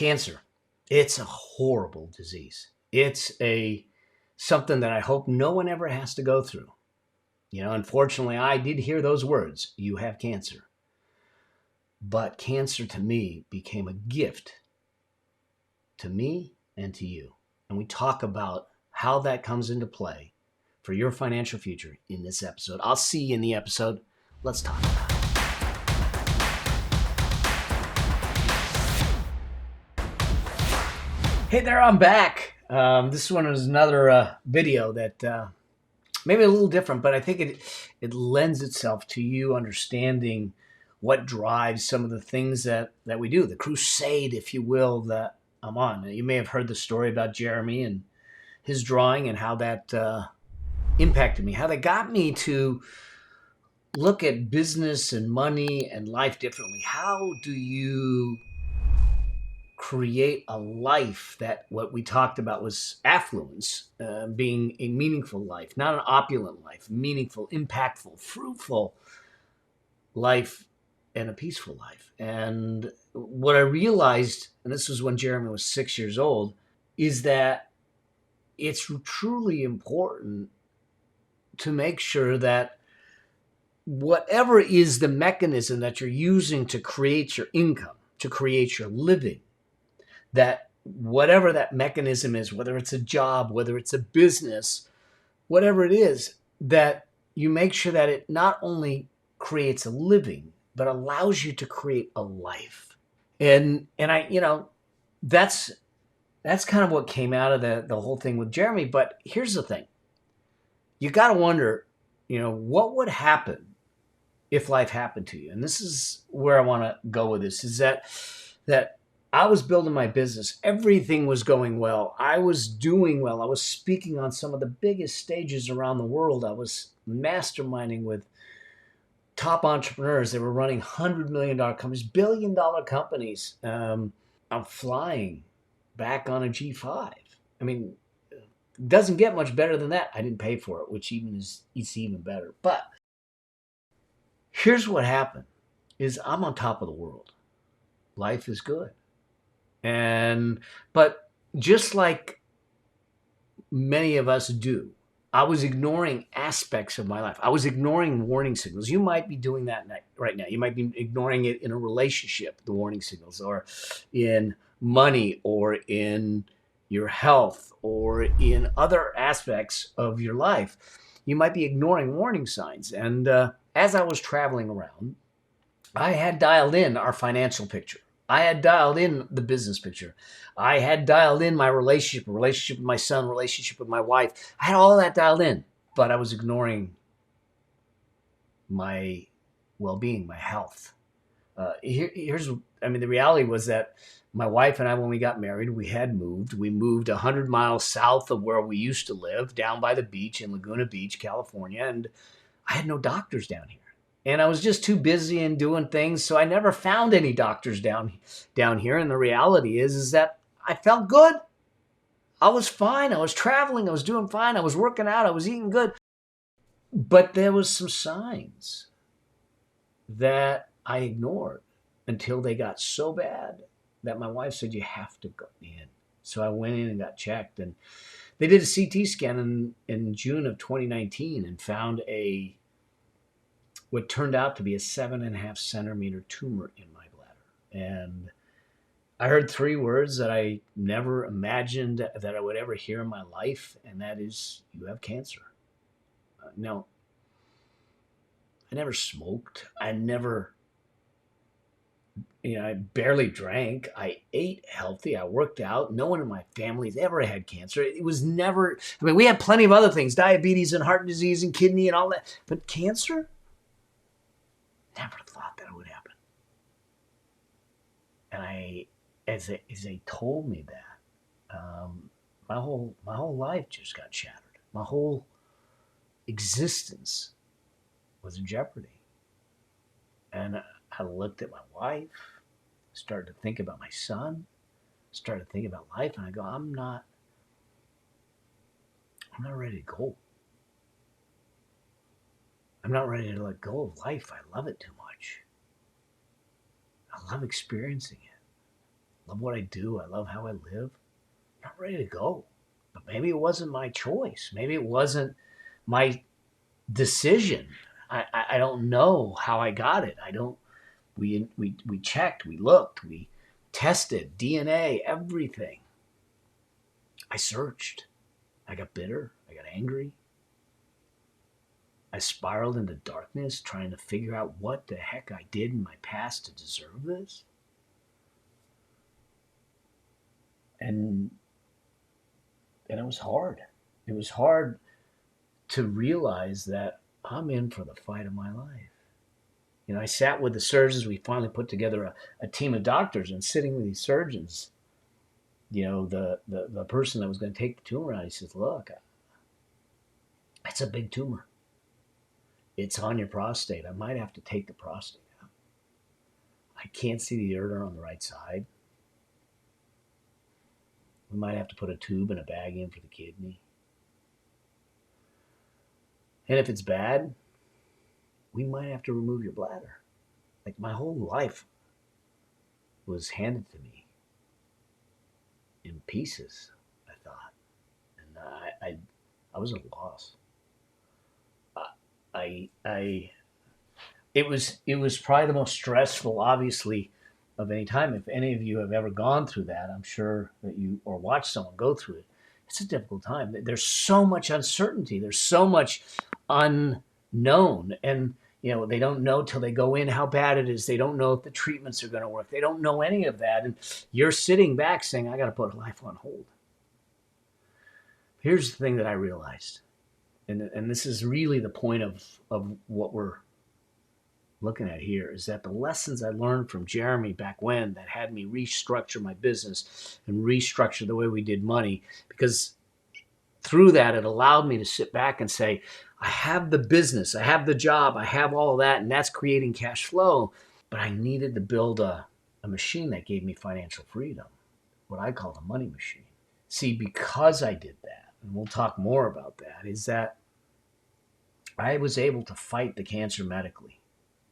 Cancer. It's a horrible disease. It's a something that I hope no one ever has to go through. Unfortunately, I did hear those words, you have cancer. But cancer to me became a gift to me and to you. And we talk about how that comes into play for your financial future in this episode. I'll see you in the episode. Let's talk about it. Hey there, I'm back. This one is another video that maybe a little different, but I think it lends itself to you understanding what drives some of the things that we do, the crusade, if you will, that I'm on. You may have heard the story about Jeremy and his drawing and how that impacted me, how that got me to look at business and money and life differently. How do you create a life that what we talked about was affluence, being a meaningful life, not an opulent life, meaningful, impactful, fruitful life, and a peaceful life? And what I realized, and this was when Jeremy was 6 years old, is that it's truly important to make sure that whatever is the mechanism that you're using to create your income, to create your living, that whatever that mechanism is, whether it's a job, whether it's a business, whatever it is, that you make sure that it not only creates a living, but allows you to create a life. And I, that's kind of what came out of the whole thing with Jeremy. But here's the thing. You got to wonder, what would happen if life happened to you? And this is where I want to go with this, is that I was building my business. Everything was going well. I was doing well. I was speaking on some of the biggest stages around the world. I was masterminding with top entrepreneurs. They were running $100 million companies, $1 billion companies. I'm flying back on a G5. I mean, it doesn't get much better than that. I didn't pay for it, which it's even better. But here's what happened is I'm on top of the world. Life is good. But just like many of us do, I was ignoring aspects of my life. I was ignoring warning signals. You might be doing that right now. You might be ignoring it in a relationship, the warning signals, or in money, or in your health, or in other aspects of your life. You might be ignoring warning signs. And as I was traveling around, I had dialed in our financial picture. I had dialed in the business picture. I had dialed in my relationship with my son, relationship with my wife. I had all that dialed in, but I was ignoring my well-being, my health. The reality was that my wife and I, when we got married, we had moved. We moved 100 miles south of where we used to live, down by the beach in Laguna Beach, California, and I had no doctors down here. And I was just too busy and doing things, so I never found any doctors down here. And the reality is that I felt good. I was fine. I was traveling. I was doing fine. I was working out. I was eating good. But there was some signs that I ignored until they got so bad that my wife said, you have to go in. So I went in and got checked. And they did a CT scan in June of 2019 and found what turned out to be a 7.5 centimeter tumor in my bladder. And I heard 3 words that I never imagined that I would ever hear in my life, and that is, you have cancer. No, I never smoked. I barely drank. I ate healthy. I worked out. No one in my family's ever had cancer. It was never, we had plenty of other things, diabetes and heart disease and kidney and all that, but cancer? Never thought that would happen. And as they told me that, my whole life just got shattered. My whole existence was in jeopardy. And I looked at my wife, started to think about my son, started to think about life, and I go, I'm not ready to go. I'm not ready to let go of life. I love it too much. I love experiencing it. love what I do. I love how I live. I'm not ready to go. But maybe it wasn't my choice. Maybe it wasn't my decision. I don't know how I got it. I don't. We checked. We looked. We tested DNA. Everything. I searched. I got bitter. I got angry. I spiraled into darkness trying to figure out what the heck I did in my past to deserve this. And it was hard. It was hard to realize that I'm in for the fight of my life. I sat with the surgeons. We finally put together a team of doctors, and sitting with these surgeons, the person that was going to take the tumor out, he says, look, it's a big tumor. It's on your prostate. I might have to take the prostate out. I can't see the ureter on the right side. We might have to put a tube and a bag in for the kidney. And if it's bad, we might have to remove your bladder. Like, my whole life was handed to me in pieces, I thought. And I was at a loss. It was probably the most stressful, obviously, of any time. If any of you have ever gone through that, I'm sure that you, or watched someone go through it. It's a difficult time. There's so much uncertainty. There's so much unknown, and they don't know till they go in how bad it is. They don't know if the treatments are going to work. They don't know any of that, and you're sitting back saying, "I got to put life on hold." Here's the thing that I realized, and this is really the point of what we're looking at here, is that the lessons I learned from Jeremy back when, that had me restructure my business and restructure the way we did money, because through that, it allowed me to sit back and say, I have the business, I have the job, I have all of that, and that's creating cash flow, but I needed to build a machine that gave me financial freedom, what I call the money machine. See, because I did that, and we'll talk more about that, is that I was able to fight the cancer medically,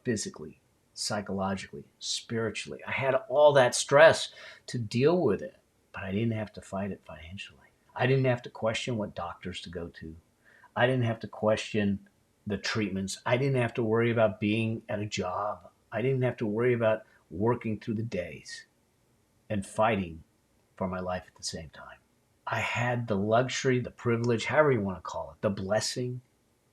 physically, psychologically, spiritually. I had all that stress to deal with it, but I didn't have to fight it financially. I didn't have to question what doctors to go to. I didn't have to question the treatments. I didn't have to worry about being at a job. I didn't have to worry about working through the days and fighting for my life at the same time. I had the luxury, the privilege, however you want to call it, the blessing,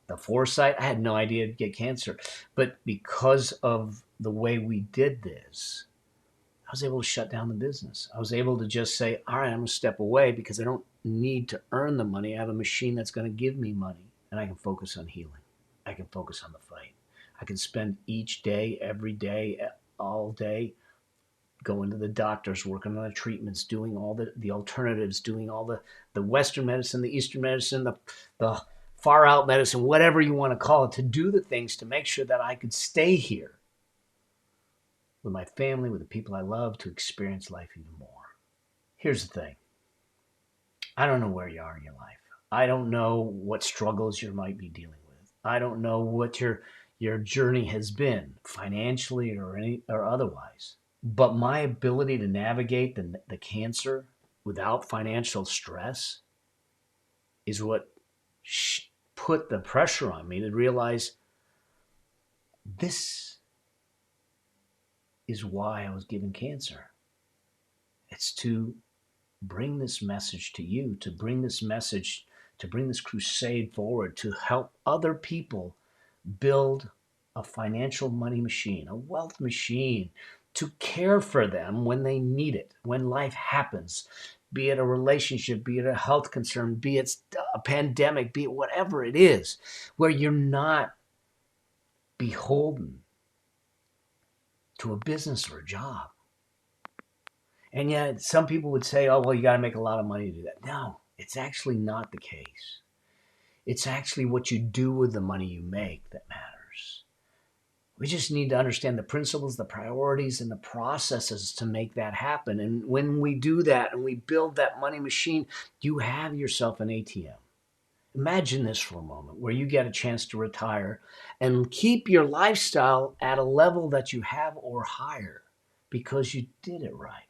the foresight. I had no idea I'd get cancer. But because of the way we did this, I was able to shut down the business. I was able to just say, all right, I'm going to step away because I don't need to earn the money. I have a machine that's going to give me money, and I can focus on healing. I can focus on the fight. I can spend each day, every day, all day, going to the doctors, working on the treatments, doing all the alternatives, doing all the Western medicine, the Eastern medicine, the far out medicine, whatever you want to call it, to do the things to make sure that I could stay here with my family, with the people I love, to experience life even more. Here's the thing. I don't know where you are in your life. I don't know what struggles you might be dealing with. I don't know what your journey has been, financially or otherwise. But my ability to navigate the cancer without financial stress is what put the pressure on me to realize this is why I was given cancer. It's to bring this message to you, to bring this message, to bring this crusade forward, to help other people build a financial money machine, a wealth machine, to care for them when they need it, when life happens, be it a relationship, be it a health concern, be it a pandemic, be it whatever it is, where you're not beholden to a business or a job. And yet some people would say, oh, well, you got to make a lot of money to do that. No, it's actually not the case. It's actually what you do with the money you make that matters. We just need to understand the principles, the priorities, and the processes to make that happen. And when we do that and we build that money machine, you have yourself an ATM. Imagine this for a moment, where you get a chance to retire and keep your lifestyle at a level that you have or higher because you did it right.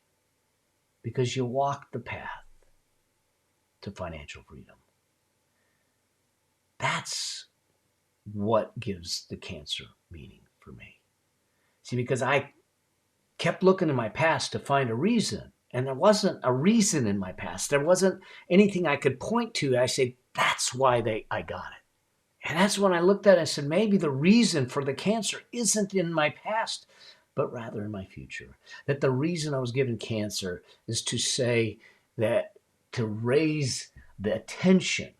because you walked the path to financial freedom. That's what gives the cancer meaning for me. See, because I kept looking in my past to find a reason, and there wasn't a reason in my past. There wasn't anything I could point to. I said, that's why I got it. And that's when I looked at it and said, maybe the reason for the cancer isn't in my past, but rather in my future. That the reason I was given cancer is to say that, to raise the attention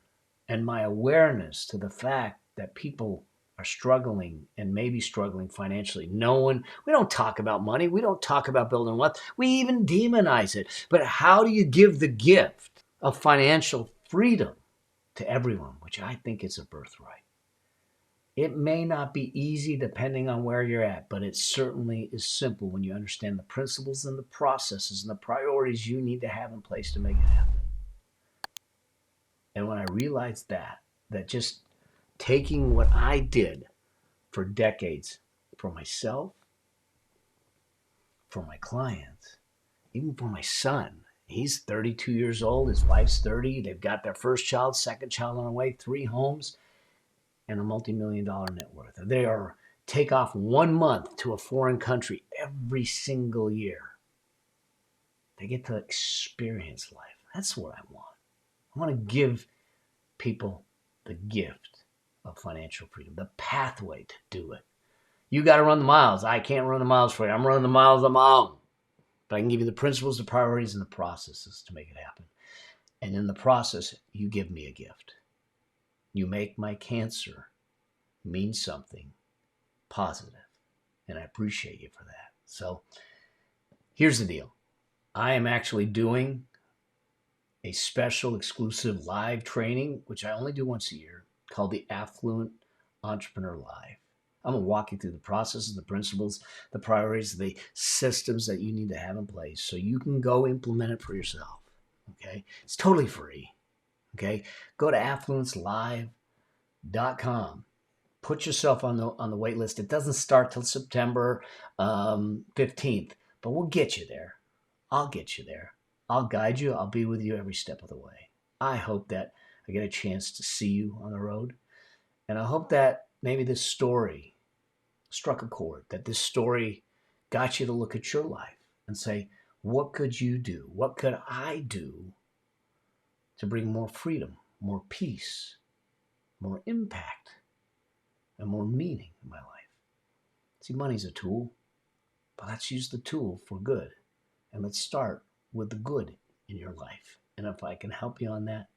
and my awareness to the fact that people are struggling and maybe struggling financially. We don't talk about money. We don't talk about building wealth. We even demonize it. But how do you give the gift of financial freedom to everyone, which I think is a birthright? It may not be easy depending on where you're at, but it certainly is simple when you understand the principles and the processes and the priorities you need to have in place to make it happen. And when I realized that just taking what I did for decades for myself, for my clients, even for my son. He's 32 years old. His wife's 30. They've got their first child, second child on the way, 3 homes, and a multi-million-dollar net worth. They are take off 1 month to a foreign country every single year. They get to experience life. That's what I want. I want to give people the gift of financial freedom, the pathway to do it. You got to run the miles. I can't run the miles for you. I'm running the miles on my own. But I can give you the principles, the priorities, and the processes to make it happen. And in the process, you give me a gift. You make my cancer mean something positive. And I appreciate you for that. So here's the deal. I am actually doing a special exclusive live training, which I only do once a year, called the Affluent Entrepreneur Live. I'm going to walk you through the processes, the principles, the priorities, the systems that you need to have in place so you can go implement it for yourself. Okay? It's totally free. Okay? Go to affluencelive.com. Put yourself on the wait list. It doesn't start till September 15th, but we'll get you there. I'll get you there. I'll guide you. I'll be with you every step of the way. I hope that I get a chance to see you on the road. And I hope that maybe this story struck a chord, that this story got you to look at your life and say, what could you do? What could I do to bring more freedom, more peace, more impact, and more meaning in my life? See, money's a tool, but let's use the tool for good. And let's start with the good in your life. And if I can help you on that,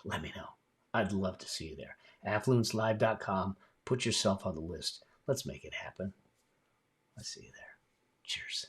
let me know. I'd love to see you there. Affluencelive.com. Put yourself on the list. Let's make it happen. I'll see you there. Cheers.